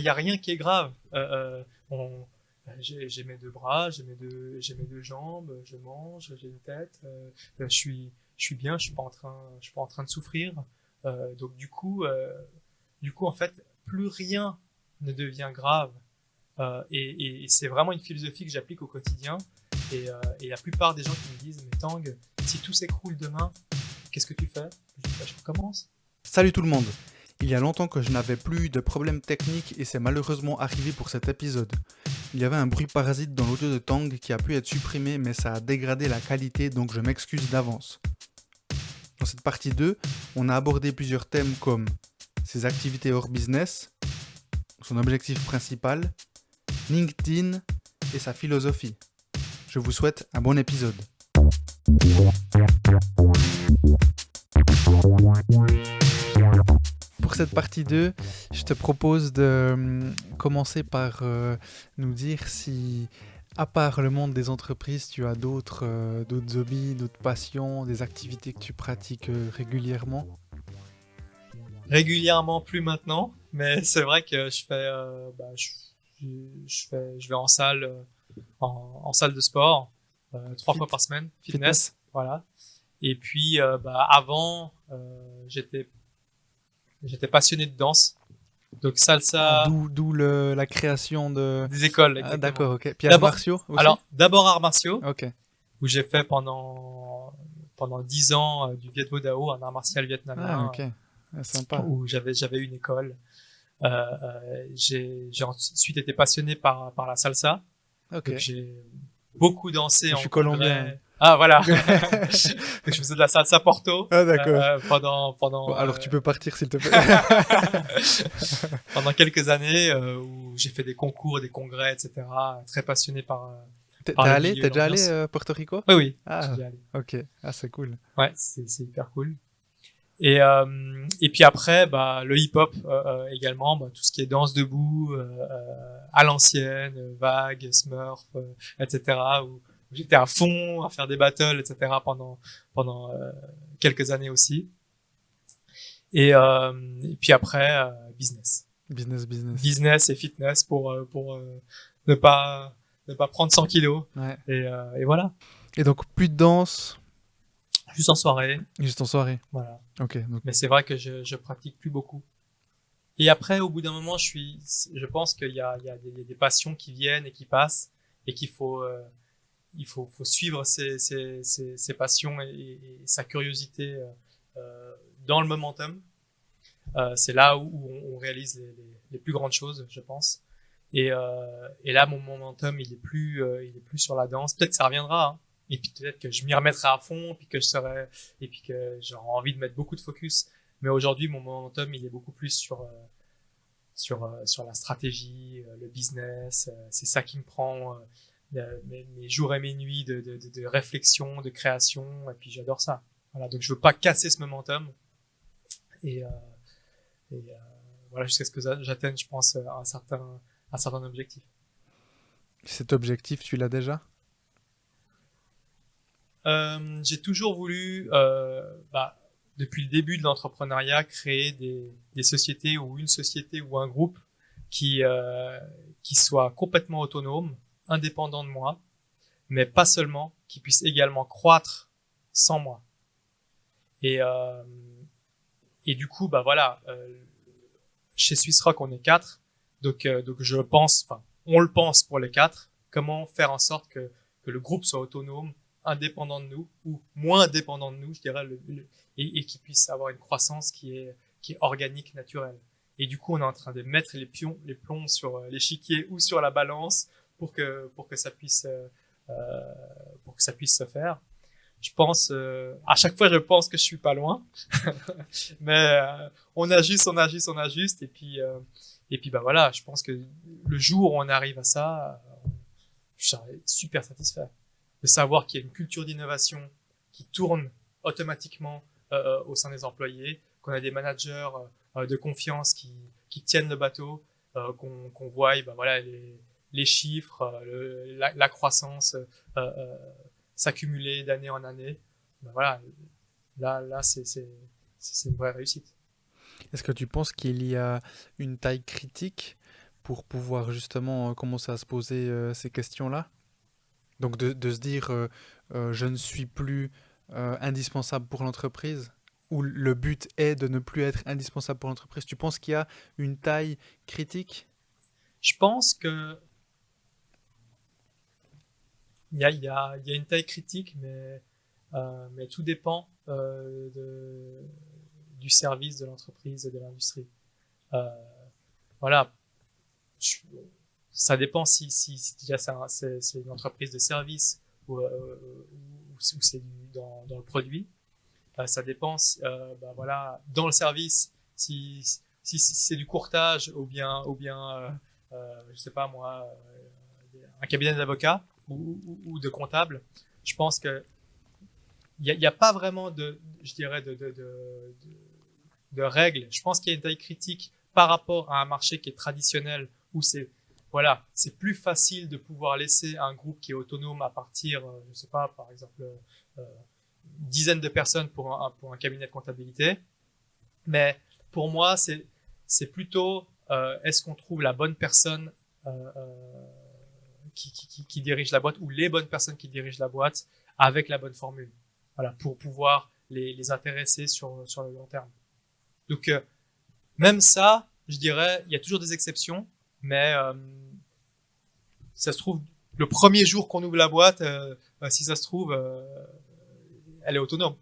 Il y a rien qui est grave. J'ai mes deux bras, j'ai mes deux jambes, je mange, j'ai une tête, je suis bien, je suis pas en train de souffrir. Donc du coup en fait, plus rien ne devient grave. Et c'est vraiment une philosophie que j'applique au quotidien. Et la plupart des gens qui me disent, mais Tang, si tout s'écroule demain, qu'est-ce que tu fais? Je dis, bah, je recommence. Salut tout le monde. Il y a longtemps que je n'avais plus de problèmes techniques et c'est malheureusement arrivé pour cet épisode. Il y avait un bruit parasite dans l'audio de Tang qui a pu être supprimé mais ça a dégradé la qualité donc je m'excuse d'avance. Dans cette partie 2, on a abordé plusieurs thèmes comme ses activités hors business, son objectif principal, LinkedIn et sa philosophie. Je vous souhaite un bon épisode. Pour cette partie 2, je te propose de commencer par nous dire si, à part le monde des entreprises, tu as d'autres hobbies, d'autres passions, des activités que tu pratiques régulièrement. Régulièrement, plus maintenant, mais c'est vrai que je vais en salle, en salle de sport, trois fois par semaine, fitness, voilà. Et puis, avant, j'étais passionné de danse, donc Ah, salsa, d'où la création de... des écoles, Ah, exactement. d'accord, ok. Puis arts D'abord, martiaux aussi. d'abord arts martiaux, Ok. où j'ai fait pendant 10 ans du Viet Vo Dao, un art martial Ah, vietnamien, ok. Ah, sympa. où j'avais une école. J'ai ensuite été passionné par la salsa, Ok. donc j'ai beaucoup dansé Je en suis colombien. congrès. Ah voilà, donc je faisais de la salsa Porto Ah, d'accord. Bon, pendant alors tu peux partir s'il te plaît. pendant quelques années où j'ai fait des concours, des congrès, etc. Très passionné par le milieu T'es et déjà allé l'ambiance. à Porto Rico? Oui, oui, j'y Ah, suis allé. ok. Ah, c'est cool. Ouais, c'est hyper cool. Et puis après, bah, le hip-hop également, bah, tout ce qui est danse debout, à l'ancienne, vague, Smurf, etc. Où j'étais à fond à faire des battles, etc. pendant quelques années aussi. Et puis après, business, Business. business et fitness pour ne pas ne pas prendre 100 kilos. Ouais. Et voilà, Et donc, plus de danse, juste en soirée, juste en soirée. voilà. Ok, donc. Mais c'est vrai que je pratique plus beaucoup. Et après, au bout d'un moment, je pense qu'il y a des passions qui viennent et qui passent, et qu'il faut, faut suivre ces passions et sa curiosité dans le momentum. C'est là où on réalise les plus grandes choses, je pense. Et là, mon momentum, il est plus sur la danse. Peut-être que ça reviendra, hein. Et puis peut-être que je m'y remettrai à fond, et puis que j'aurai envie de mettre beaucoup de focus. Mais aujourd'hui, mon momentum, il est beaucoup plus sur la stratégie, le business. C'est ça qui me prend mes jours et mes nuits de réflexion, de création. Et puis j'adore ça. Voilà, donc je veux pas casser ce momentum. Et, euh, et voilà, jusqu'à ce que j'atteigne, je pense, un certain objectif. Cet objectif, tu l'as déjà? J'ai toujours voulu, depuis le début de l'entrepreneuriat, créer des sociétés ou une société ou un groupe qui, euh, qui soit complètement autonome, indépendant de moi, mais pas seulement, qui puisse également croître sans moi. Et, euh, et du coup, bah voilà, chez Swiss Rock, on est quatre, donc je pense, enfin, on le pense pour les quatre, comment faire en sorte que le groupe soit autonome, indépendant de nous, ou moins indépendant de nous, je dirais, et qui puisse avoir une croissance qui est organique, naturelle. Et du coup, on est en train de mettre les plombs sur l'échiquier ou sur la balance pour que ça puisse, euh, pour que ça puisse se faire. Je pense, à chaque fois, je pense que je suis pas loin, mais on ajuste, on ajuste, on ajuste, et puis bah voilà, je pense que le jour où on arrive à ça, je serai super satisfait de savoir qu'il y a une culture d'innovation qui tourne automatiquement au sein des employés, qu'on a des managers de confiance qui tiennent le bateau, qu'on voit, bah voilà, les chiffres, la croissance s'accumuler d'année en année. Ben voilà, là c'est une vraie réussite. Est-ce que tu penses qu'il y a une taille critique pour pouvoir justement commencer à se poser ces questions-là? Donc de se dire je ne suis plus indispensable pour l'entreprise, ou le but est de ne plus être indispensable pour l'entreprise. Tu penses qu'il y a une taille critique? Je pense que il y a une taille critique, mais tout dépend du service de l'entreprise et de l'industrie. Euh, voilà, je- ça dépend si déjà c'est une entreprise de service ou c'est dans le produit. Ça dépend, bah voilà, dans le service, si c'est du courtage je sais pas moi, un cabinet d'avocats ou de comptable, je pense que il y a pas vraiment je dirais, de règles. Je pense qu'il y a une taille critique par rapport à un marché qui est traditionnel où voilà, c'est plus facile de pouvoir laisser un groupe qui est autonome à partir, je sais pas, par exemple, une dizaine de personnes pour un cabinet de comptabilité. Mais pour moi, c'est plutôt est-ce qu'on trouve la bonne personne qui dirige la boîte ou les bonnes personnes qui dirigent la boîte avec la bonne formule. Voilà, pour pouvoir les intéresser sur le long terme. Donc, même ça, je dirais, il y a toujours des exceptions, mais ça se trouve, le premier jour qu'on ouvre la boîte, si ça se trouve, elle est autonome.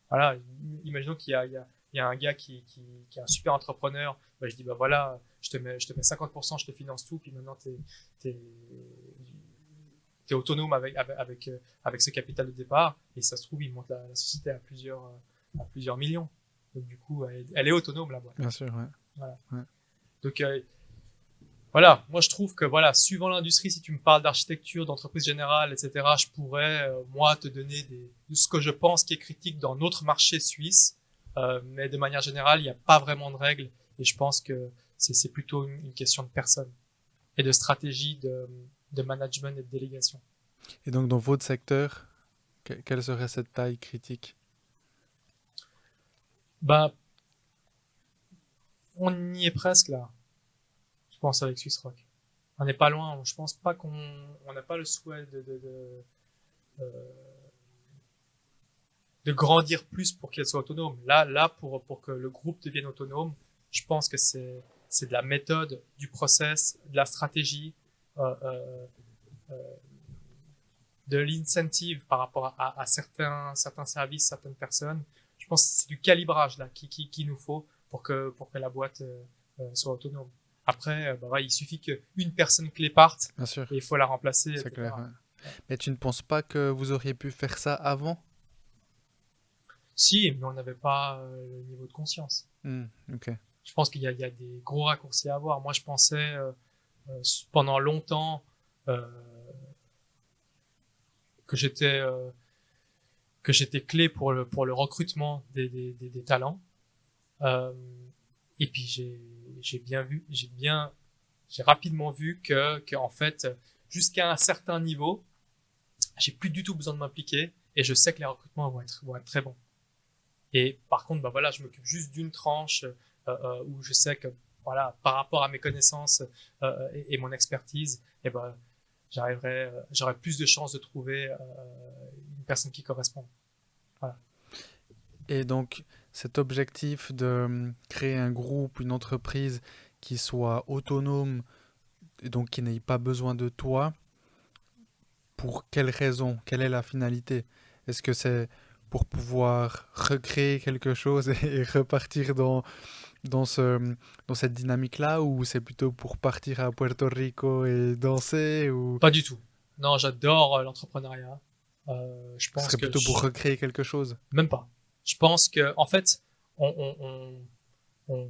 Voilà, imaginons qu'il y a un gars qui est un super entrepreneur. Bah, je dis, bah voilà, je te mets 50%, je te finance tout, puis maintenant t'es, t'es autonome avec ce capital de départ. Et ça se trouve, il monte la société à plusieurs millions. Donc, du coup, elle est autonome, la boîte. Bien sûr, ouais. Voilà. Ouais. Donc, voilà, moi je trouve que voilà, suivant l'industrie, si tu me parles d'architecture, d'entreprise générale, etc., je pourrais moi te donner de ce que je pense qui est critique dans notre marché suisse, mais de manière générale, il n'y a pas vraiment de règles et je pense que c'est plutôt une question de personne et de stratégie de management et de délégation. Et donc dans votre secteur, quelle serait cette taille critique? Bah, on y est presque là, je pense avec Swiss Rock. On n'est pas loin. Je pense pas on n'a pas le souhait euh, de grandir plus pour qu'elle soit autonome. Là, pour que le groupe devienne autonome, je pense que c'est de la méthode, du process, de la stratégie, euh, euh, euh, de l'incentive par rapport à certains services, certaines personnes. Je pense que c'est du calibrage là qui nous faut pour que la boîte soit autonome. Après, bah, ouais, il suffit qu'une personne clé parte Bien sûr, et il faut la remplacer, c'est clair. etc. Ouais. Mais tu ne penses pas que vous auriez pu faire ça avant? Si, mais on n'avait pas le niveau de conscience. Ok. Je pense il y a des gros raccourcis à avoir. Moi, je pensais pendant longtemps euh, que j'étais que j'étais clé pour le recrutement des talents. Euh, et puis j'ai rapidement vu que en fait, jusqu'à un certain niveau, j'ai plus du tout besoin de m'impliquer et je sais que les recrutements vont être très bons. Et par contre, bah voilà, je m'occupe juste d'une tranche où je sais que voilà, par rapport à mes connaissances et mon expertise, et ben j'aurais plus de chances de trouver une personne qui correspond. Voilà. Et donc cet objectif de créer un groupe, une entreprise qui soit autonome et donc qui n'ait pas besoin de toi, pour quelle raison? Quelle est la finalité? Est-ce que c'est pour pouvoir recréer quelque chose et repartir dans cette dynamique-là, ou c'est plutôt pour partir à Puerto Rico et danser, ou Pas du tout. Non, j'adore l'entrepreneuriat. Je ce pense serait que plutôt pour recréer quelque chose? même pas. Je pense que en fait, on, on-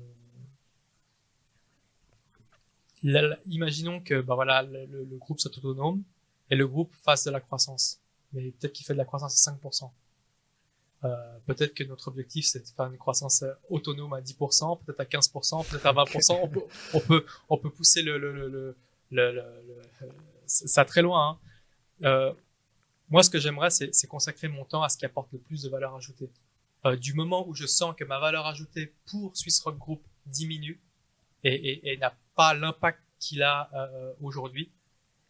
imaginons que bah voilà le groupe soit autonome et le groupe fasse de la croissance. Mais peut-être qu'il fait de la croissance à 5%. Peut-être que notre objectif c'est de faire une croissance autonome à 10%, peut-être à 15%, peut-être à Ok. 20%. On peut pousser ça très loin. Hein. Moi, ce que j'aimerais, c'est consacrer mon temps à ce qui apporte le plus de valeur ajoutée. Du moment où je sens que ma valeur ajoutée pour Swiss Rock Group diminue et n'a pas l'impact qu'il a aujourd'hui,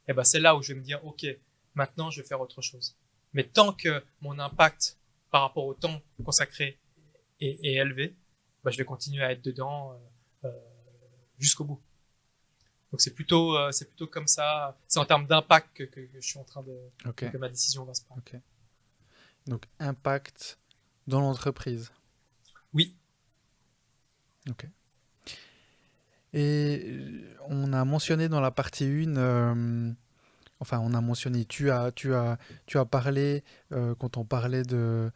et ben c'est là où je vais me dire ok, maintenant je vais faire autre chose. Mais tant que mon impact par rapport au temps consacré est élevé, ben je vais continuer à être dedans jusqu'au bout. Donc c'est plutôt comme ça. C'est en termes d'impact que je suis en train de Ok, que ma décision va se prendre. ok. Donc, impact dans l'entreprise. Oui. Ok. Et on a mentionné dans la partie 1, enfin on a mentionné, tu as parlé, quand on parlait de,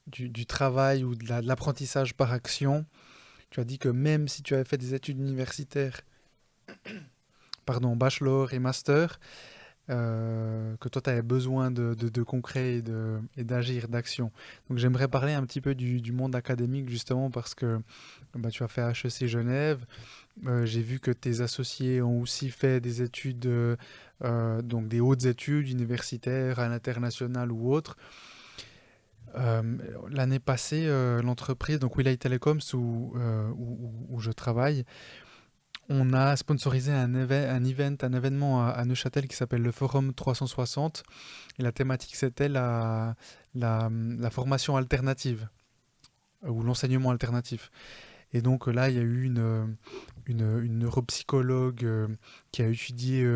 du travail ou de l'apprentissage par action, tu as dit que même si tu avais fait des études universitaires, pardon, bachelor et master, que toi tu avais besoin de concret et d'agir, d'action. Donc j'aimerais parler un petit peu du monde académique justement parce que bah, tu as fait HEC Genève. J'ai vu que tes associés ont aussi fait des études, donc des hautes études universitaires à l'international ou autres. Euh, L'année passée, l'entreprise, donc Wiley Telecoms, où je travaille, on a sponsorisé un événement à Neuchâtel qui s'appelle le Forum 360. Et la thématique, c'était la formation alternative ou l'enseignement alternatif. Et donc là, il y a eu une neuropsychologue qui a étudié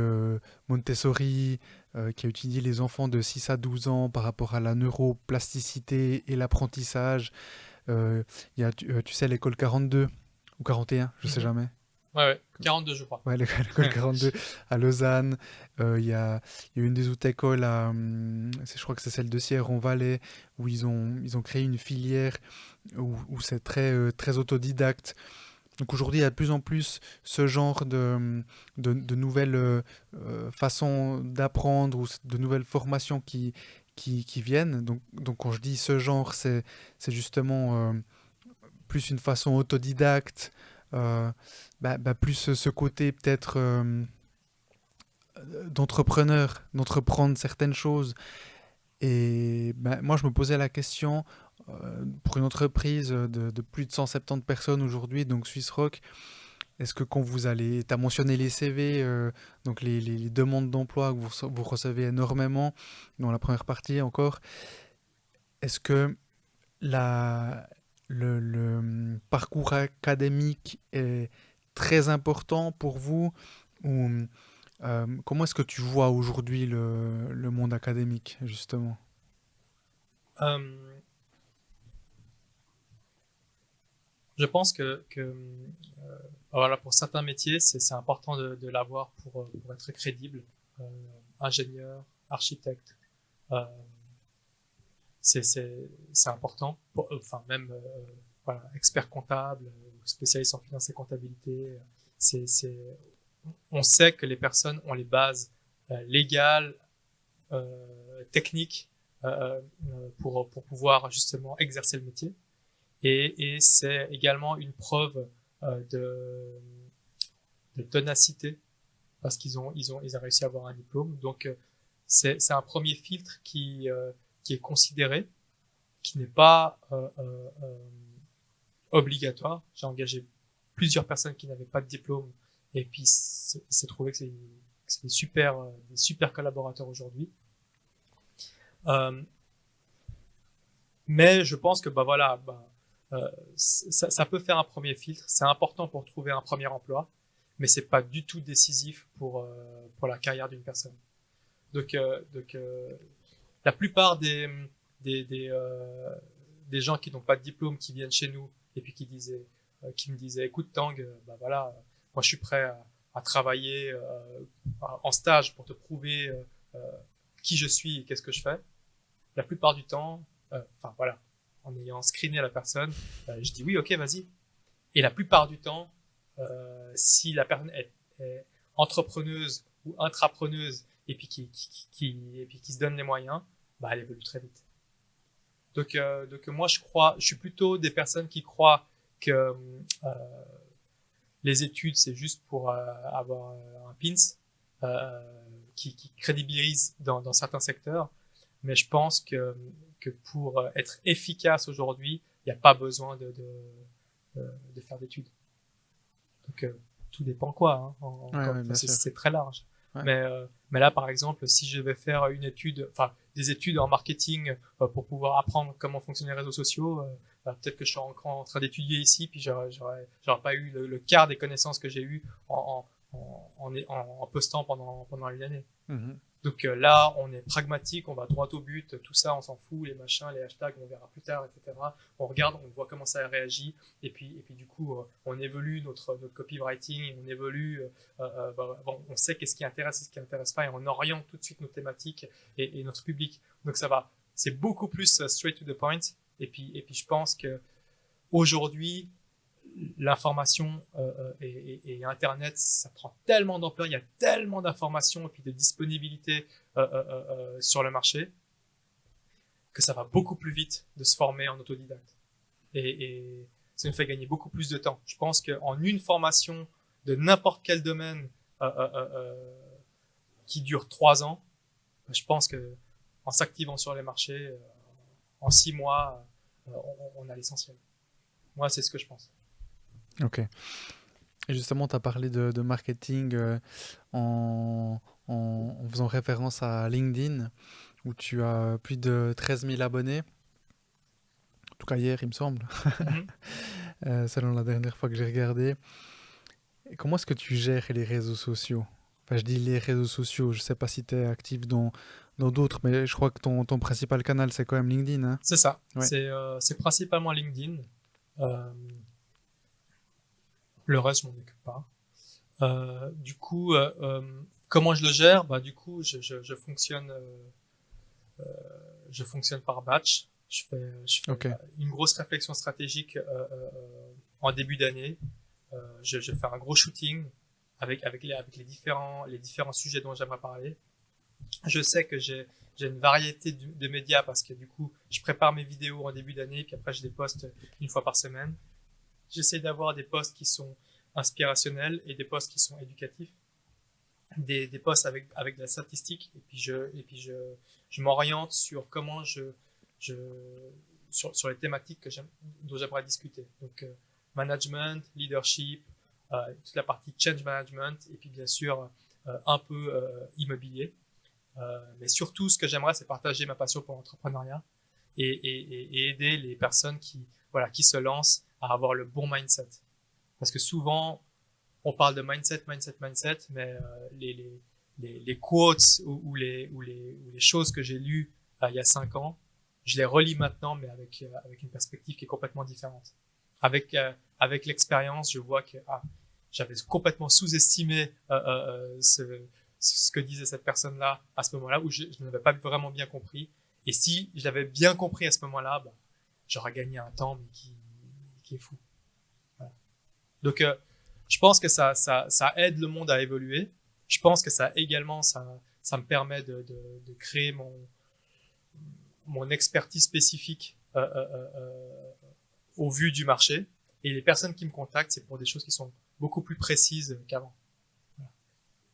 Montessori, qui a étudié les enfants de 6 à 12 ans par rapport à la neuroplasticité et l'apprentissage. Il y a, tu sais, l'école 42 ou 41, je sais Mhm. jamais. Ouais. 42 je crois. Ouais, l'école 42 à Lausanne. Il y a une des autres écoles, je crois que c'est celle de Sierre-en-Valais, où ils ont créé une filière où c'est très autodidacte. Donc aujourd'hui, il y a de plus en plus ce genre de nouvelles façons d'apprendre ou de nouvelles formations qui viennent. Donc quand je dis ce genre, c'est justement plus une façon autodidacte, plus ce côté peut-être d'entreprendre certaines choses. Et moi, je me posais la question, pour une entreprise de plus de 170 personnes aujourd'hui, donc Swiss Rock, est-ce que quand vous allez, tu as mentionné les CV, donc les demandes d'emploi que vous recevez énormément dans la première partie encore, est-ce que la, le parcours académique est très important pour vous ou comment est-ce que tu vois aujourd'hui le monde académique, justement? Euh, je pense voilà, pour certains métiers, c'est important de l'avoir pour être crédible. Euh, Ingénieur, architecte, euh, c'est important. Enfin, même voilà, expert comptable, spécialiste en finance et comptabilité. C'est, on sait que les personnes ont les bases légales, techniques pour pouvoir justement exercer le métier. Et c'est également une preuve de ténacité parce qu'ils ont réussi à avoir un diplôme. Donc c'est un premier filtre qui est considéré, qui n'est pas obligatoire. J'ai engagé plusieurs personnes qui n'avaient pas de diplôme et puis il s'est trouvé que c'est des super collaborateurs aujourd'hui. Euh, mais je pense que bah voilà, ça peut faire un premier filtre. C'est important pour trouver un premier emploi, mais c'est pas du tout décisif pour la carrière d'une personne. Donc la plupart des gens qui n'ont pas de diplôme, qui viennent chez nous et puis qui me disaient, écoute Tang, bah voilà, moi je suis prêt à travailler en stage pour te prouver qui je suis et qu'est-ce que je fais. La plupart du temps, enfin voilà, en ayant screené la personne, je dis oui, ok, vas-y. Et la plupart du temps, si la personne est entrepreneuse ou intrapreneuse et puis qui se donne les moyens, bah elle évolue très vite. Donc moi je suis plutôt des personnes qui croient que les études c'est juste pour avoir un pins qui crédibilise dans certains secteurs, mais je pense que pour être efficace aujourd'hui, il n'y a pas besoin de faire d'études. Donc tout dépend quoi, hein, bien sûr. c'est très large. Ouais. Mais là, par exemple, si je vais faire des études en marketing pour pouvoir apprendre comment fonctionnent les réseaux sociaux, peut-être que je suis encore en train d'étudier ici, puis j'aurais pas eu le quart des connaissances que j'ai eu en postant pendant une année. Mhm. Donc là, on est pragmatique, on va droit au but, tout ça, on s'en fout, les machins, les hashtags, on verra plus tard, etc. On regarde, on voit comment ça réagit, et puis du coup, on évolue notre copywriting, on évolue, on sait qu'est-ce qui intéresse et ce qui intéresse pas, et on oriente tout de suite nos thématiques et notre public. Donc ça va, c'est beaucoup plus straight to the point. Et puis je pense que aujourd'hui, l'information et Internet, ça prend tellement d'ampleur, il y a tellement d'informations et puis de disponibilité sur le marché que ça va beaucoup plus vite de se former en autodidacte. Et ça nous fait gagner beaucoup plus de temps. Je pense qu'en une formation de n'importe quel domaine qui dure 3 ans, je pense que en s'activant sur les marchés, en 6 mois, on a l'essentiel. Moi, c'est ce que je pense. Ok. Et justement, tu as parlé de marketing en faisant référence à LinkedIn, où tu as plus de 13 000 abonnés. En tout cas, hier, il me semble, selon la dernière fois que j'ai regardé. Et comment est-ce que tu gères les réseaux sociaux? Enfin, je dis les réseaux sociaux, je sais pas si tu es actif dans d'autres, mais je crois que ton principal canal, c'est quand même LinkedIn, hein? C'est ça. Ouais. C'est principalement LinkedIn. Le reste, je m'en occupe pas. Du coup, comment je le gère? Bah, du coup, je fonctionne par batch. Je fais Ok. une grosse réflexion stratégique en début d'année. Je fais un gros shooting avec les différents sujets dont j'aimerais parler. Je sais que j'ai une variété de médias parce que du coup, je prépare mes vidéos en début d'année, puis après je les poste une fois par semaine. J'essaie d'avoir des posts qui sont inspirationnels et des posts qui sont éducatifs, des posts avec de la statistique, et puis je m'oriente sur comment je sur les thématiques dont j'aimerais discuter. Donc management, leadership, toute la partie change management, et puis bien sûr un peu immobilier. Mais surtout, ce que j'aimerais, c'est partager ma passion pour l'entrepreneuriat et aider les personnes qui se lancent à avoir le bon mindset. Parce que souvent, on parle de mindset, mais les quotes ou les choses que j'ai lues il y a 5 ans, je les relis maintenant, mais avec une perspective qui est complètement différente. Avec l'expérience, je vois que j'avais complètement sous-estimé ce que disait cette personne-là à ce moment-là, où je n'avais pas vraiment bien compris. Et si je l'avais bien compris à ce moment-là, bah, j'aurais gagné un temps, mais qui est fou. Voilà. Donc, je pense que ça aide le monde à évoluer. Je pense que ça me permet de créer mon expertise spécifique au vu du marché. Et les personnes qui me contactent, c'est pour des choses qui sont beaucoup plus précises qu'avant. Voilà.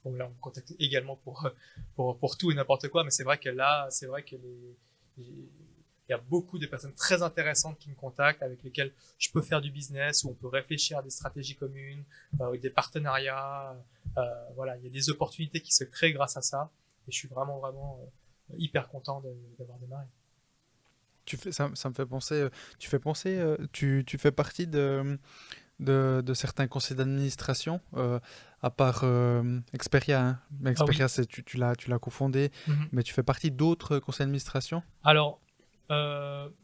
Bon, là, on me contacte également pour tout et n'importe quoi, mais c'est vrai que là, il y a beaucoup de personnes très intéressantes qui me contactent, avec lesquelles je peux faire du business, où on peut réfléchir à des stratégies communes, des partenariats. Voilà, il y a des opportunités qui se créent grâce à ça. Et je suis vraiment hyper content d'avoir démarré. Ça me fait penser, tu fais partie de certains conseils d'administration, à part Experia, hein. Mais Ah oui. Experia, tu l'as cofondé, Mhm. mais tu fais partie d'autres conseils d'administration? Alors,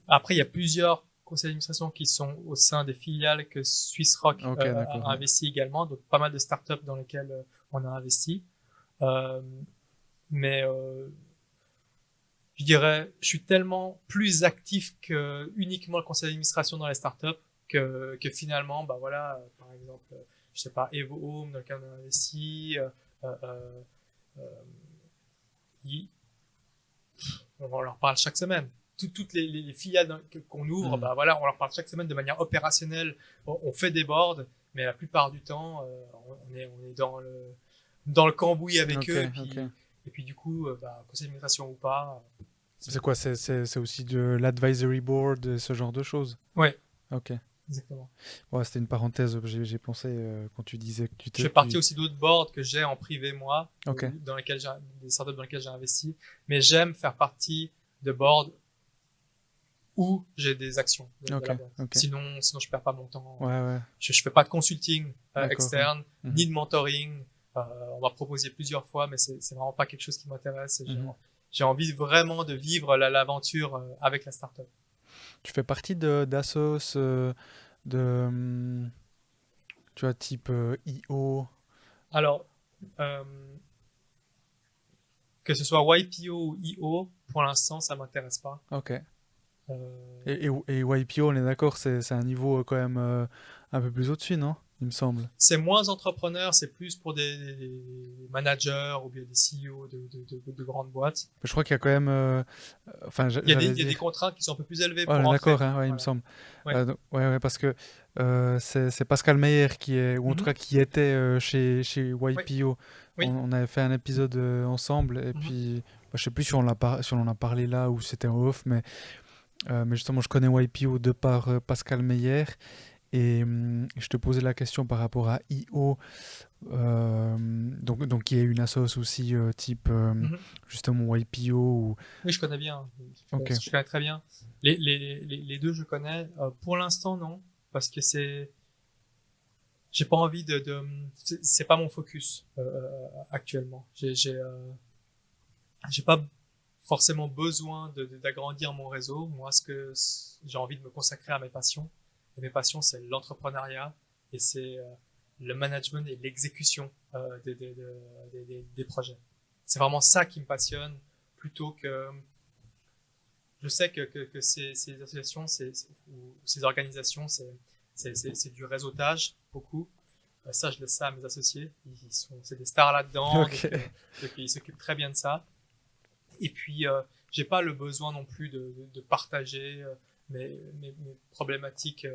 après, il y a plusieurs conseils d'administration qui sont au sein des filiales que Swiss Rock Ok, d'accord. a investi également, donc pas mal de startups dans lesquelles on a investi. Euh, mais je dirais, je suis tellement plus actif que uniquement le conseil d'administration dans les startups que finalement, bah voilà, par exemple, je sais pas, Evo Home dans lequel on a investi, euh, y- on leur parle chaque semaine. Toutes les filiales qu'on ouvre, Hmm. bah voilà, on leur parle chaque semaine de manière opérationnelle. On fait des boards, mais la plupart du temps, on est dans le cambouis avec Ok, eux, ok. et puis du coup, bah, conseil d'administration ou pas, C'est quoi? C'est aussi de l'advisory board, ce genre de choses? ouais. Ok. Exactement. Ouais, c'était une parenthèse que j'ai pensé quand tu disais que Je fais partie aussi d'autres boards que j'ai en privé, moi, Ok, dans lesquels des startups dans lesquelles j'ai investi. Mais j'aime faire partie de boards où j'ai des actions de ok, la boîte. ok. Sinon, je perds pas mon temps. Ouais, ouais, Je fais pas de consulting d'accord, ouais. externe, Mhm, ni de mentoring. On m'a proposé plusieurs fois, mais c'est vraiment pas quelque chose qui m'intéresse. mhm. J'ai envie vraiment de vivre l'aventure avec la startup. Tu fais partie d'Assos, tu vois, type IO. Alors, euh, que ce soit YPO ou IO, pour l'instant, ça m'intéresse pas. Ok. Euh, Et YPO, on est d'accord, c'est un niveau quand même un peu plus au-dessus, non? Il me semble. c'est moins entrepreneur, c'est plus pour des managers ou bien des CEO de grandes boîtes. Je crois qu'il y a quand même, enfin, Il j'allais y a des dire. contraintes qui sont un peu plus élevées Ouais, on pour est entrer. d'accord, hein, ouais, il me Voilà. semble. Ouais. Ouais, ouais, parce que c'est Pascal Meyer qui est, ou en tout Mhm. cas qui était chez Oui. YPO. Oui. On avait fait un épisode ensemble, et Mhm. puis bah, je sais plus si on en a parlé là ou c'était en off, mais justement, je connais YPO de par Pascal Meyer, et je te posais la question par rapport à IO, donc qui est une assoce aussi type Mhm. justement YPO ou... Oui, je connais bien. Ok, Je connais très bien. Les deux, je connais. Pour l'instant, non. Parce que j'ai pas envie c'est pas mon focus actuellement. J'ai pas forcément besoin d'agrandir mon réseau. Moi, j'ai envie de me consacrer à mes passions. Et mes passions, c'est l'entrepreneuriat et c'est le management et l'exécution des projets. C'est vraiment ça qui me passionne plutôt que je sais que ces associations, ou ces organisations, c'est du réseautage, beaucoup. Ça, je laisse ça à mes associés. C'est des stars là-dedans, ok. donc ils s'occupent très bien de ça. Et puis, j'ai pas le besoin non plus de partager mes problématiques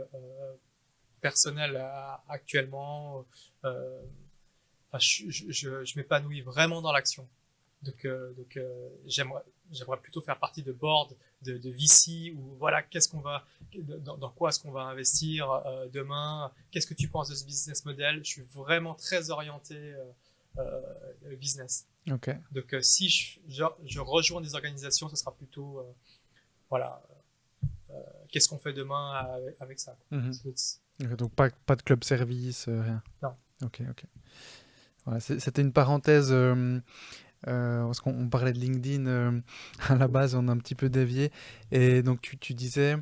personnelles actuellement. Euh, enfin, je m'épanouis vraiment dans l'action. J'aimerais plutôt faire partie de board de VC ou voilà, dans quoi est-ce qu'on va investir demain, qu'est-ce que tu penses de ce business model. Je suis vraiment très orienté business. Ok. Donc si je rejoins des organisations, ce sera plutôt voilà, qu'est-ce qu'on fait demain avec ça. Mhm. C'est- Donc pas de club service, rien. Non. Ok, ok. Voilà, c'était une parenthèse parce qu'on parlait de LinkedIn à la base, on a un petit peu dévié. Et donc tu disais,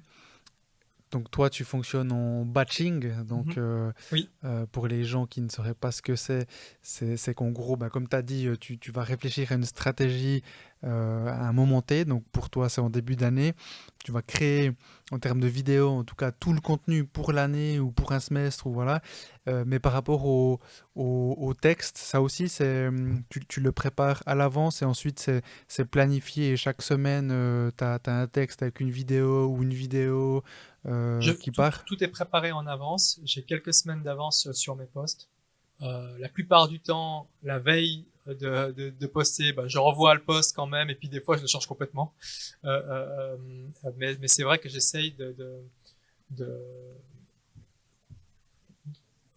donc toi tu fonctionnes en batching, donc Mhm. Oui. pour les gens qui ne sauraient pas ce que c'est qu'en gros, bah, comme tu as dit, tu vas réfléchir à une stratégie à un moment T. Donc pour toi, c'est en début d'année. Tu vas créer, en termes de vidéo, en tout cas, tout le contenu pour l'année ou pour un semestre, ou voilà. Mais par rapport au texte, ça aussi, tu le prépares à l'avance et ensuite c'est planifié. Et chaque semaine, tu as un texte avec une vidéo ou une vidéo qui part. Tout est préparé en avance. J'ai quelques semaines d'avance sur mes posts. La plupart du temps, la veille de poster, bah, je revois le post quand même, et puis des fois je le change complètement. Mais c'est vrai que j'essaye de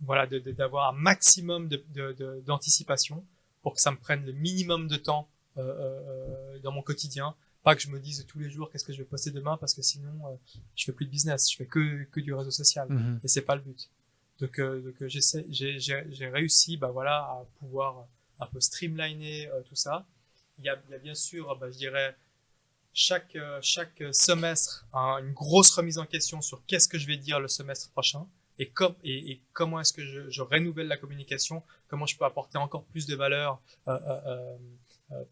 voilà, d'avoir un maximum d'anticipation pour que ça me prenne le minimum de temps dans mon quotidien. Pas que je me dise tous les jours qu'est-ce que je vais poster demain parce que sinon je fais plus de business, je fais que du réseau social Mhm. et c'est pas le but. Donc j'ai réussi bah voilà à pouvoir un peu streamliner tout ça. Il y a bien sûr bah, je dirais chaque semestre une grosse remise en question sur qu'est-ce que je vais dire le semestre prochain et comment est-ce que je renouvelle la communication, comment je peux apporter encore plus de valeur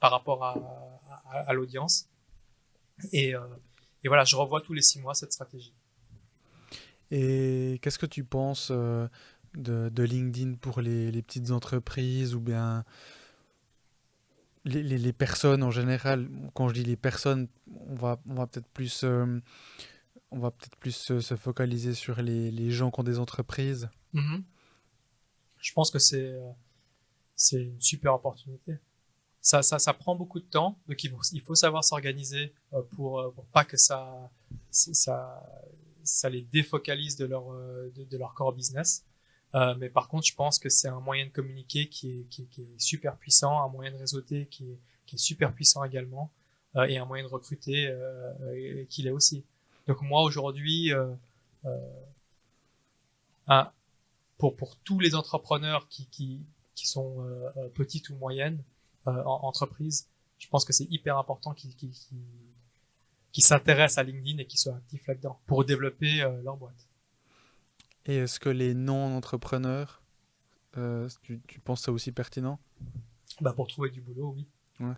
par rapport à l'audience. Et, euh, et voilà, je revois tous les 6 mois cette stratégie. Et qu'est-ce que tu penses de LinkedIn pour les petites entreprises ou bien les personnes en général? Quand je dis les personnes, on va peut-être plus, se focaliser sur les gens qui ont des entreprises. Mhm. Je pense que c'est une super opportunité. Ça prend beaucoup de temps, donc il faut savoir s'organiser pour pas que ça ça les défocalise de leur core business. Mais par contre, je pense que c'est un moyen de communiquer qui est super puissant, un moyen de réseauter qui est super puissant également, et un moyen de recruter qu'il est aussi. Donc moi aujourd'hui, pour tous les entrepreneurs qui sont petites ou moyennes entreprises, je pense que c'est hyper important qu'ils s'intéressent à LinkedIn et qu'ils soient actifs là-dedans pour développer leur boîte. Et est-ce que les non-entrepreneurs, tu penses ça aussi pertinent? Pour trouver du boulot, oui. Ouais.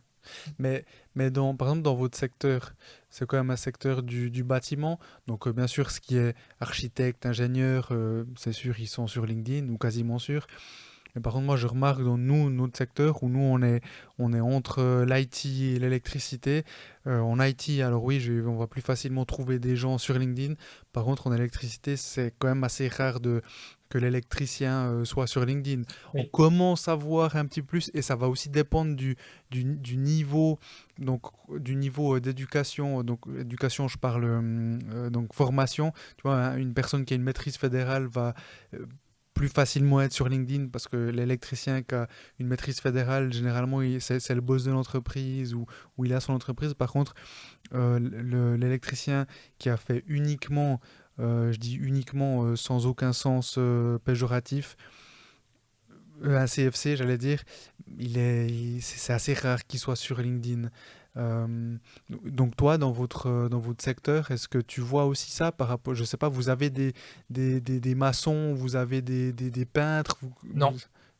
Mais par exemple, dans votre secteur, c'est quand même un secteur du bâtiment. Donc, bien sûr, ce qui est architecte, ingénieur, c'est sûr, ils sont sur LinkedIn ou quasiment sûr. Mais par contre, moi, je remarque dans notre secteur où nous, on est entre l'IT et l'électricité. En IT, alors oui, on va plus facilement trouver des gens sur LinkedIn. Par contre, en électricité, c'est quand même assez rare que l'électricien soit sur LinkedIn. On Oui. commence à voir un petit plus et ça va aussi dépendre du niveau, donc du niveau d'éducation. Donc, éducation, je parle donc formation. Tu vois, hein, une personne qui a une maîtrise fédérale va euh, plus facilement être sur LinkedIn parce que l'électricien qui a une maîtrise fédérale, généralement, c'est le boss de l'entreprise ou il a son entreprise. Par contre, l'électricien qui a fait uniquement, je dis uniquement sans aucun sens péjoratif, un CFC, j'allais dire, c'est assez rare qu'il soit sur LinkedIn. Euh, donc toi, dans votre secteur, est-ce que tu vois aussi ça par rapport, je sais pas, vous avez des maçons, vous avez des peintres, Non,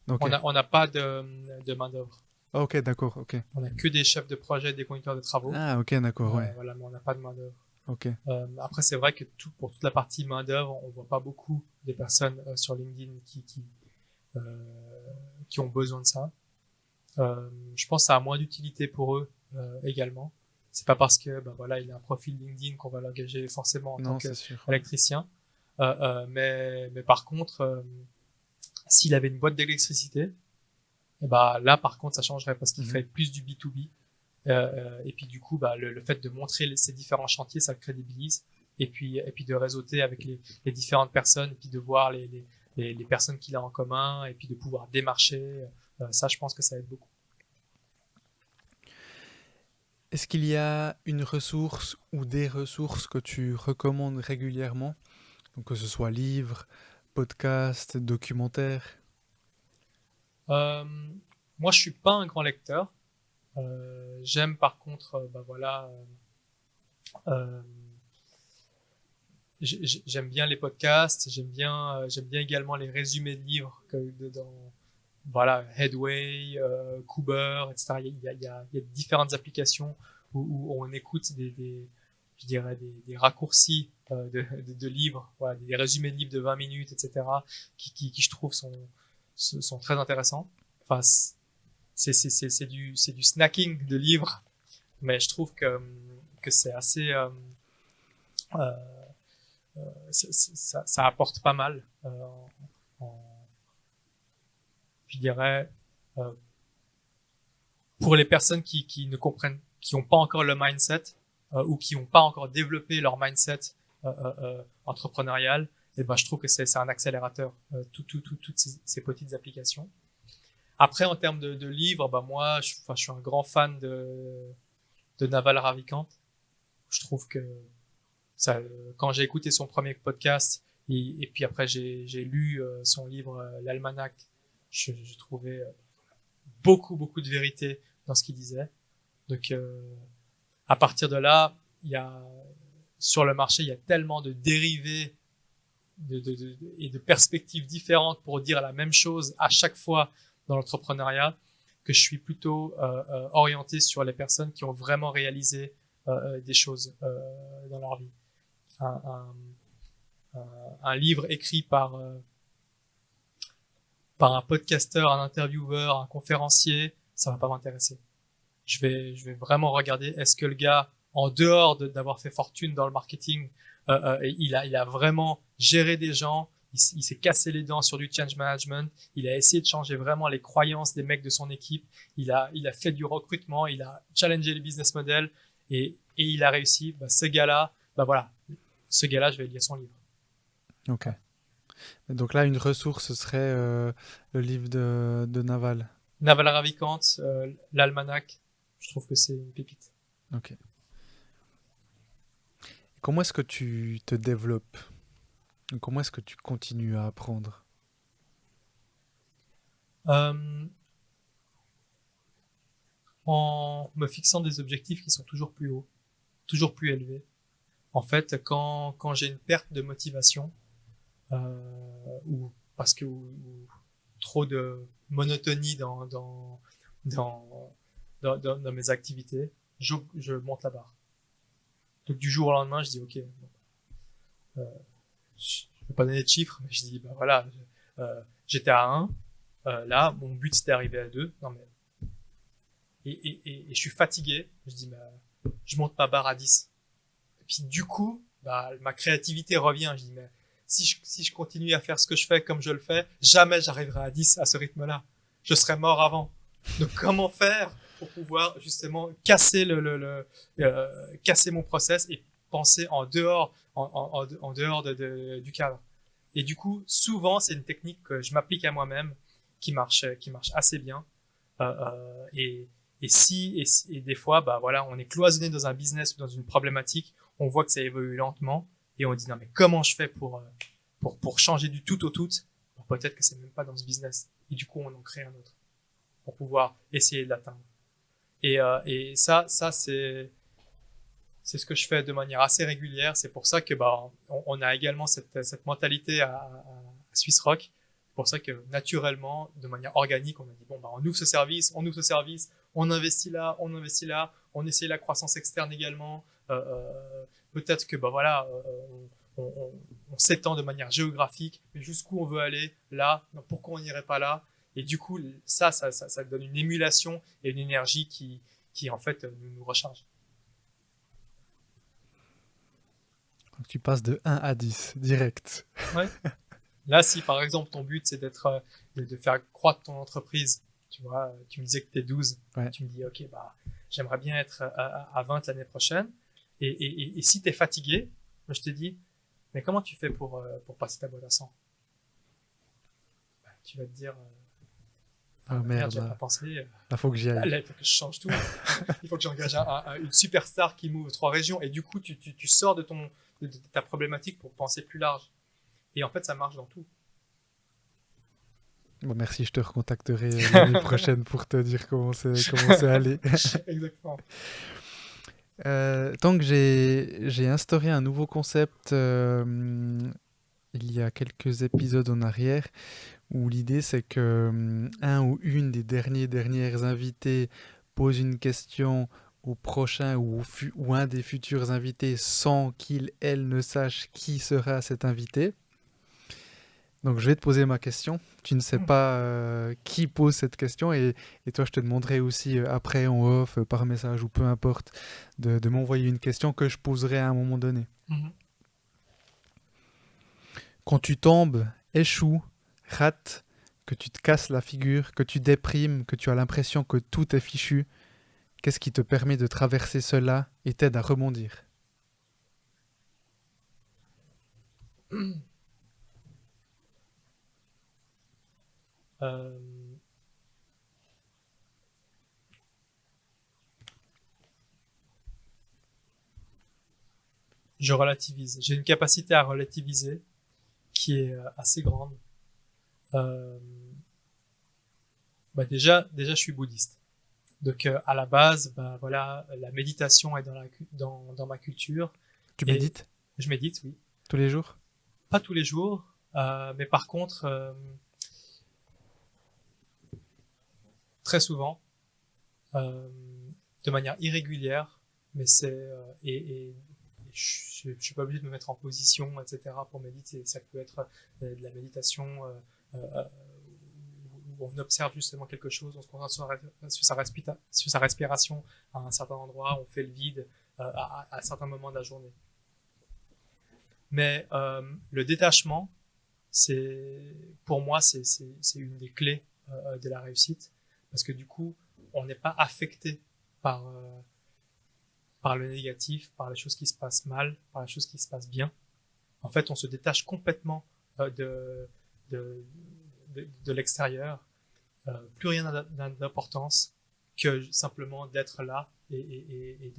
Ok. on n'a pas de main-d'œuvre. Ah, ok, d'accord, ok. On n'a que des chefs de projet, des conducteurs de travaux. Ah, ok, d'accord, ouais. Voilà, mais on n'a pas de main-d'œuvre. Ok. Après, c'est vrai que pour toute la partie main-d'œuvre, on voit pas beaucoup de personnes sur LinkedIn euh, qui ont besoin de ça. Je pense que ça a moins d'utilité pour eux également. C'est pas parce que voilà, il a un profil LinkedIn qu'on va l'engager forcément en tant Non, c'est sûr. qu'électricien. Mais par contre, s'il avait une boîte d'électricité, et là par contre ça changerait parce qu'il Mhm. ferait plus du B2B. Et puis du coup, le fait de montrer ces différents chantiers, ça le crédibilise. Et puis de réseauter avec les différentes personnes, et puis de voir les personnes qu'il a en commun, et puis de pouvoir démarcher. Ça, je pense que ça aide beaucoup. Est-ce qu'il y a une ressource ou des ressources que tu recommandes régulièrement? Donc que ce soit livre, podcast, documentaire. Euh, Moi, je suis pas un grand lecteur. J'aime par contre, voilà, euh, j'aime bien les podcasts, j'aime bien également les résumés de livres dans voilà Headway, Cooper, etc. Il y a différentes applications où on écoute je dirais des raccourcis de livres, voilà, des résumés de livres de 20 minutes, etc. qui je trouve sont très intéressants. Enfin, c'est du snacking de livres, mais je trouve que c'est assez euh, ça apporte pas mal en, je dirais euh, pour les personnes qui ne comprennent, qui n'ont pas encore le mindset ou qui n'ont pas encore développé leur mindset entrepreneurial. Et je trouve que c'est un accélérateur toutes ces petites applications. Après, en termes de livres, moi, je suis un grand fan de Naval Ravikant. Je trouve que ça, quand j'ai écouté son premier podcast et puis après j'ai lu son livre L'Almanach, je trouvais beaucoup de vérité dans ce qu'il disait. Donc à partir de là, sur le marché, il y a tellement de dérivés et de perspectives différentes pour dire la même chose à chaque fois dans l'entrepreneuriat que je suis plutôt orienté sur les personnes qui ont vraiment réalisé des choses dans leur vie. Un livre écrit par un podcasteur, un intervieweur, un conférencier, ça va pas m'intéresser. Je vais vraiment regarder est-ce que le gars, en dehors d'avoir fait fortune dans le marketing, il a vraiment géré des gens, il s'est cassé les dents sur du change management, il a essayé de changer vraiment les croyances des mecs de son équipe, il a fait du recrutement, il a challengé les business models et il a réussi. Ce gars-là, voilà, ce gars-là, je vais lire son livre. Ok. Et donc là, une ressource, ce serait le livre de Naval. Naval Ravikant, l'Almanach, je trouve que c'est une pépite. Ok. Comment est-ce que tu te développes? Comment est-ce que tu continues à apprendre? Euh, en me fixant des objectifs qui sont toujours plus hauts, toujours plus élevés. En fait, quand j'ai une perte de motivation, ou parce que ou trop de monotonie dans, dans mes activités, je monte la barre. Donc du jour au lendemain, je dis ok, euh, je vais pas donner de chiffres, mais je dis bah voilà, j'étais à 1, là mon but c'était d'arriver à 2, non mais et je suis fatigué, je dis bah je monte ma barre à 10. Et puis du coup, bah ma créativité revient, je dis mais si je continue à faire ce que je fais comme je le fais, jamais j'arriverai à 10 à ce rythme-là. Je serais mort avant. Donc comment faire pour pouvoir justement casser casser mon process et penser en dehors en dehors du cadre. Et du coup, souvent c'est une technique que je m'applique à moi-même qui marche assez bien. Et et des fois bah voilà, on est cloisonné dans un business ou dans une problématique, on voit que ça évolue lentement et on dit non mais comment je fais pour changer du tout au tout? Bon, peut-être que c'est même pas dans ce business. Et du coup, on en crée un autre pour pouvoir essayer de l'atteindre. Et ça c'est ce que je fais de manière assez régulière. C'est pour ça que bah on a également cette mentalité à Swiss Rock. C'est pour ça que naturellement, de manière organique, on a dit bon bah on ouvre ce service, on investit là, on essaie la croissance externe également. Peut-être que bah voilà, on s'étend de manière géographique, mais jusqu'où on veut aller là, pourquoi on n'irait pas là? Et du coup, ça donne une émulation et une énergie qui en fait nous recharge. Donc tu passes de 1 à 10, direct. Ouais. Là, si par exemple ton but c'est de faire croître ton entreprise, tu vois, tu me disais que t'es 12, Ouais. tu me dis ok bah j'aimerais bien être à 20 l'année prochaine. Et si t'es fatigué, moi je te dis mais comment tu fais pour passer ta boîte à 100? Bah, tu vas te dire Ah merde, merde, j'avais pas pensé. là faut que j'y aille. Là, il faut que je change tout. Il faut que j'engage une superstar qui m'ouvre 3 régions. Et du coup, tu sors de ta problématique pour penser plus large. Et en fait, ça marche dans tout. Bon, merci, je te recontacterai l'année prochaine pour te dire comment c'est allé. Exactement. Tant que j'ai instauré un nouveau concept il y a quelques épisodes en arrière, où l'idée c'est que un ou une des dernières invités pose une question au prochain ou un des futurs invités sans qu'il, elle ne sache qui sera cet invité. Donc je vais te poser ma question. Tu ne sais pas qui pose cette question et toi je te demanderai aussi après en off, par message ou peu importe, de m'envoyer une question que je poserai à un moment donné. Mhm. Quand tu tombes, échoues, rates, que tu te casses la figure, que tu déprimes, que tu as l'impression que tout est fichu, qu'est-ce qui te permet de traverser cela et t'aide à rebondir? Euh, je relativise. J'ai une capacité à relativiser qui est assez grande. Euh, bah déjà, je suis bouddhiste. Donc à la base, bah voilà, la méditation est dans ma culture Tu et médites je médite, oui, tous les jours? pas tous les jours, mais par contre très souvent, euh, de manière irrégulière, mais et je suis pas obligé de me mettre en position, etc. pour méditer. Ça peut être de la méditation euh, où on observe justement quelque chose, on se concentre sur sa respiration à un certain endroit, on fait le vide à certains moments de la journée. Mais le détachement, c'est pour moi c'est une des clés de la réussite parce que du coup on n'est pas affecté par par le négatif, par les choses qui se passent mal, par les choses qui se passent bien. En fait, on se détache complètement de, de l'extérieur. Plus rien n'a d'importance que simplement d'être là et,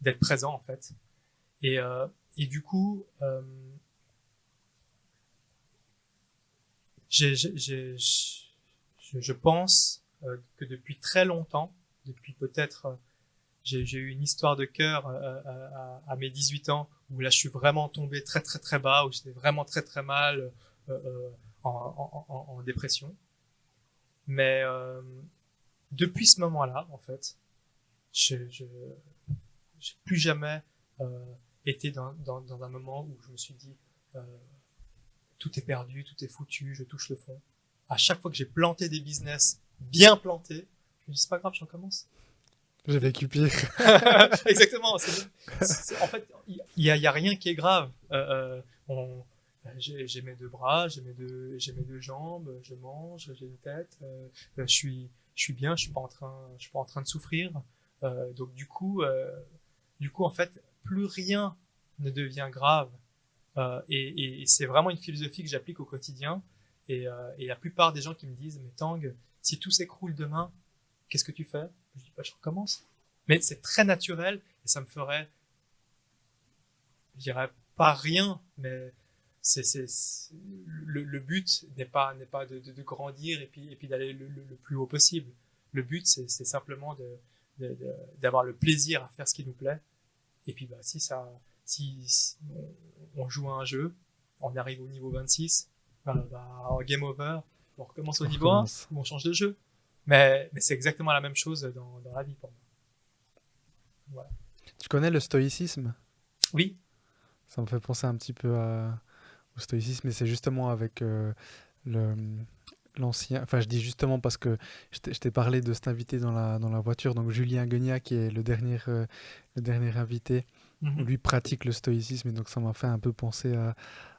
d'être présent en fait. Et, et du coup, je pense que depuis très longtemps, depuis peut-être, j'ai eu une histoire de cœur à mes 18 ans où là je suis vraiment tombé très très très bas, où j'étais vraiment très très mal en dépression. Mais depuis ce moment-là, en fait, je j'ai plus jamais été dans un moment où je me suis dit euh, tout est perdu, tout est foutu, je touche le fond. À chaque fois que j'ai planté des business bien plantés, je me dis c'est pas grave, je recommence. J'ai vécu pire. Exactement. En fait, il y a rien qui est grave. J'ai mes deux bras, j'ai mes deux jambes, je mange, j'ai une tête, je suis bien, je suis pas en train de souffrir. Donc du coup, en fait, plus rien ne devient grave. Et c'est vraiment une philosophie que j'applique au quotidien. Et la plupart des gens qui me disent, mais Tang, si tout s'écroule demain, qu'est-ce que tu fais? Je dis, bah, je recommence. Mais c'est très naturel et ça me ferait, je dirais pas rien, mais le but n'est pas de grandir et puis d'aller le plus haut possible. Le but, c'est simplement d'avoir le plaisir à faire ce qui nous plaît. Et puis, bah, si on joue à un jeu, on arrive au niveau 26, en game over, on recommence au On niveau 1, recommence. ou on change de jeu. Mais c'est exactement la même chose dans la vie pour moi. Voilà. Tu connais le stoïcisme? Oui. Ça me fait penser un petit peu au stoïcisme, et c'est justement avec le l'ancien. Enfin, je dis justement parce que je t'ai parlé de cet invité dans la voiture, donc Julien Guegnat, qui est le dernier invité, Mhm. lui pratique le stoïcisme, et donc ça m'a fait un peu penser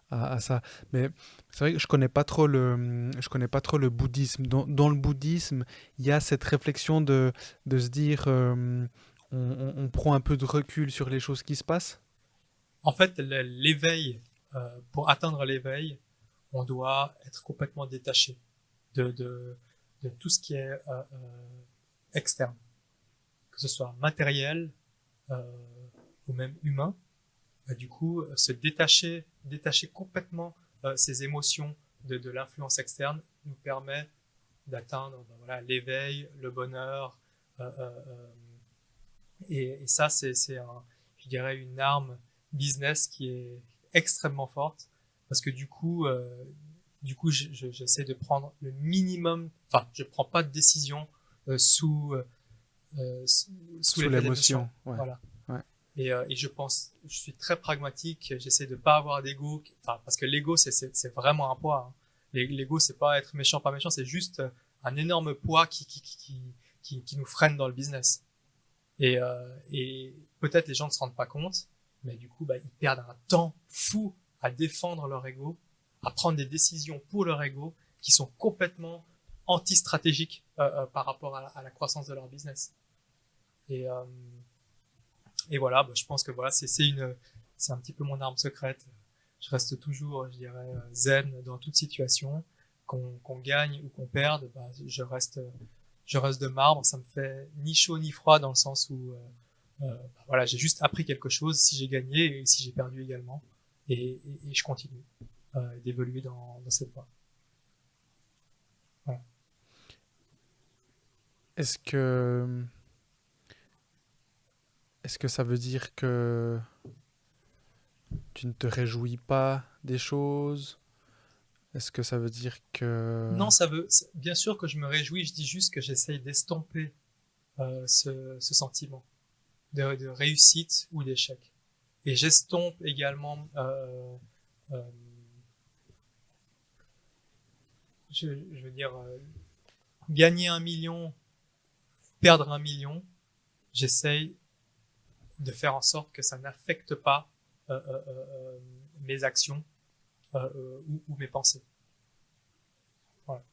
à ça. Mais c'est vrai que je connais pas trop le bouddhisme. Dans le bouddhisme, il y a cette réflexion de se dire, on prend un peu de recul sur les choses qui se passent. En fait, l'éveil, pour atteindre l'éveil, on doit être complètement détaché de, de, de tout ce qui est externe, que ce soit matériel euh, ou même humain. Du coup, se détacher complètement ces émotions de l'influence externe nous permet d'atteindre ben voilà, l'éveil, le bonheur. Et ça, je dirais, une arme business qui est extrêmement forte parce que du coup, j'essaie de prendre le minimum. Enfin, je prends pas de décision euh, sous sous Sous l'effet d'émotion. l'émotion, ouais. Voilà. Ouais. Et je suis très pragmatique. J'essaie de pas avoir d'ego. Enfin, parce que l'ego, c'est vraiment un poids. Hein. L'ego, c'est pas être méchant, pas méchant. C'est juste un énorme poids qui nous freine dans le business. Et peut-être les gens ne se rendent pas compte, mais du coup, bah, ils perdent un temps fou à défendre leur ego, à prendre des décisions pour leur ego qui sont complètement anti-stratégiques par rapport à la croissance de leur business. Et, euh, et voilà, bah, je pense que voilà, c'est un petit peu mon arme secrète. Je reste toujours, je dirais, zen dans toute situation. Qu'on gagne ou qu'on perde, bah, je reste de marbre. Ça me fait ni chaud ni froid dans le sens où, bah, voilà, j'ai juste appris quelque chose si j'ai gagné et si j'ai perdu également. Et je continue d'évoluer dans cette voie. Voilà. Est-ce que, est-ce que ça veut dire que tu ne te réjouis pas des choses? Est-ce que ça veut dire que... Non, bien sûr que je me réjouis. Je dis juste que j'essaye d'estomper ce sentiment de réussite ou d'échec. Et j'estompe également, euh, je veux dire, gagner 1 million, perdre 1 million. J'essaye de faire en sorte que ça n'affecte pas mes actions ou mes pensées. Voilà.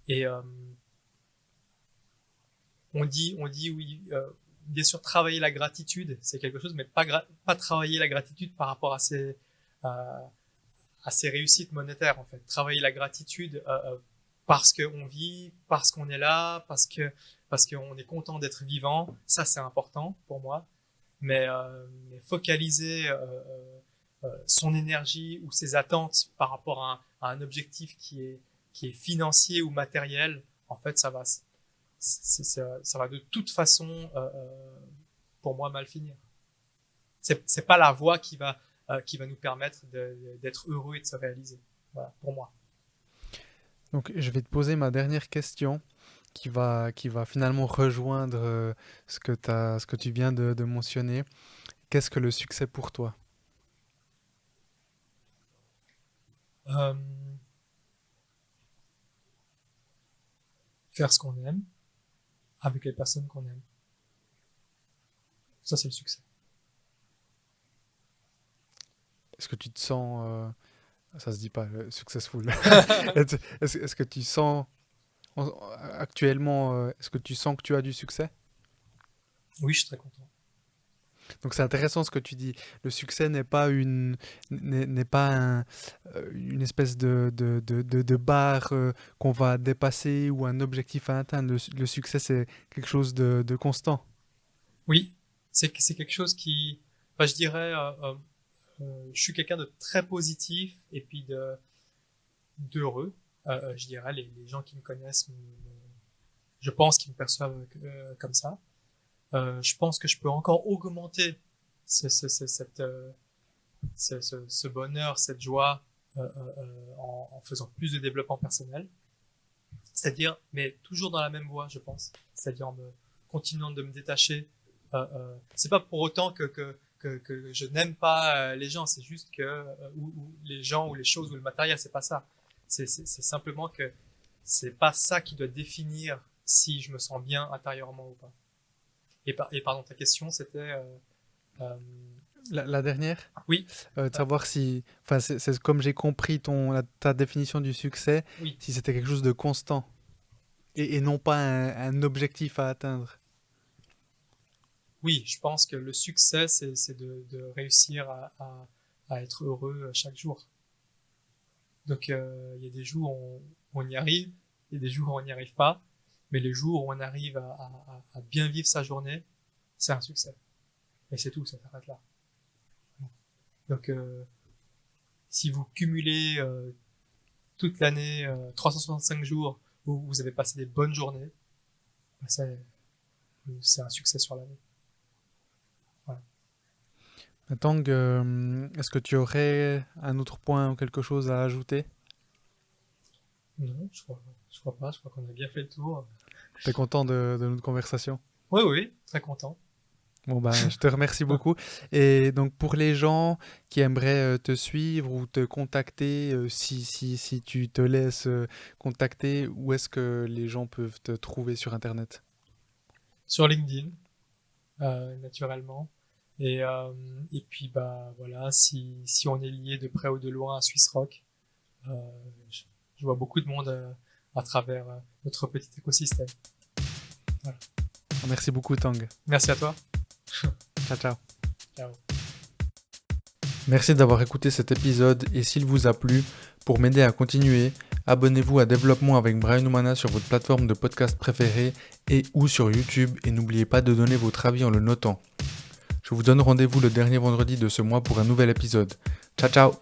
Et on dit oui, bien sûr travailler la gratitude, c'est quelque chose, mais pas travailler la gratitude par rapport à ses réussites monétaires en fait. Travailler la gratitude parce qu'on vit, parce qu'on est là, parce qu'on est content d'être vivant, ça c'est important pour moi. Mais focaliser son énergie ou ses attentes par rapport à un objectif qui est financier ou matériel, en fait, ça va de toute façon, pour moi, mal finir. C'est pas la voie qui va nous permettre d'être heureux et de se réaliser. Voilà, pour moi. Donc, je vais te poser ma dernière question qui va finalement rejoindre ce que tu viens de mentionner. Qu'est-ce que le succès pour toi? Faire ce qu'on aime avec les personnes qu'on aime. Ça, c'est le succès. Est-ce que tu te sens... ça se dit pas, successful. Est-ce que tu sens... Actuellement, est-ce que tu sens que tu as du succès? Oui, je suis très content. Donc c'est intéressant ce que tu dis. Le succès n'est pas une espèce de barre qu'on va dépasser ou un objectif à atteindre. Le succès, c'est quelque chose de constant. Oui, c'est quelque chose qui... Enfin, je dirais... je suis quelqu'un de très positif et puis d'heureux. Je dirais, les gens qui me connaissent, je pense qu'ils me perçoivent comme ça. Je pense que je peux encore augmenter ce bonheur, cette joie en faisant plus de développement personnel. C'est-à-dire, mais toujours dans la même voie, je pense. C'est-à-dire en continuant de me détacher. C'est pas pour autant que je n'aime pas les gens, c'est juste que ou les gens ou les choses ou le matériel, c'est pas ça. C'est simplement que c'est pas ça qui doit définir si je me sens bien intérieurement ou pas. Et pardon, ta question, c'était... La dernière? Oui. De savoir si... Enfin, c'est comme j'ai compris ta définition du succès, oui. Si c'était quelque chose de constant et non pas un objectif à atteindre. Oui, je pense que le succès, c'est de réussir à être heureux chaque jour. Donc, il y a des jours où on y arrive, il y a des jours où on n'y arrive pas. Mais les jours où on arrive à bien vivre sa journée, c'est un succès. Et c'est tout, ça s'arrête là. Donc, si vous cumulez toute l'année, 365 jours, où vous avez passé des bonnes journées, c'est un succès sur l'année. Voilà. Tang, est-ce que tu aurais un autre point ou quelque chose à ajouter? Non, je crois pas. Je crois qu'on a bien fait le tour. T'es content de notre conversation? Oui, très content. Bon, je te remercie beaucoup. Et donc, pour les gens qui aimeraient te suivre ou te contacter, si tu te laisses contacter, où est-ce que les gens peuvent te trouver sur Internet? Sur LinkedIn, naturellement. Et puis, voilà, si on est lié de près ou de loin à Swiss Rock, je vois beaucoup de monde à travers notre petit écosystème. Voilà. Merci beaucoup, Tang. Merci à toi. Ciao. Ciao. Merci d'avoir écouté cet épisode et s'il vous a plu, pour m'aider à continuer, abonnez-vous à Développement avec Brian Oumana sur votre plateforme de podcast préférée et ou sur YouTube et n'oubliez pas de donner votre avis en le notant. Je vous donne rendez-vous le dernier vendredi de ce mois pour un nouvel épisode. Ciao. Ciao.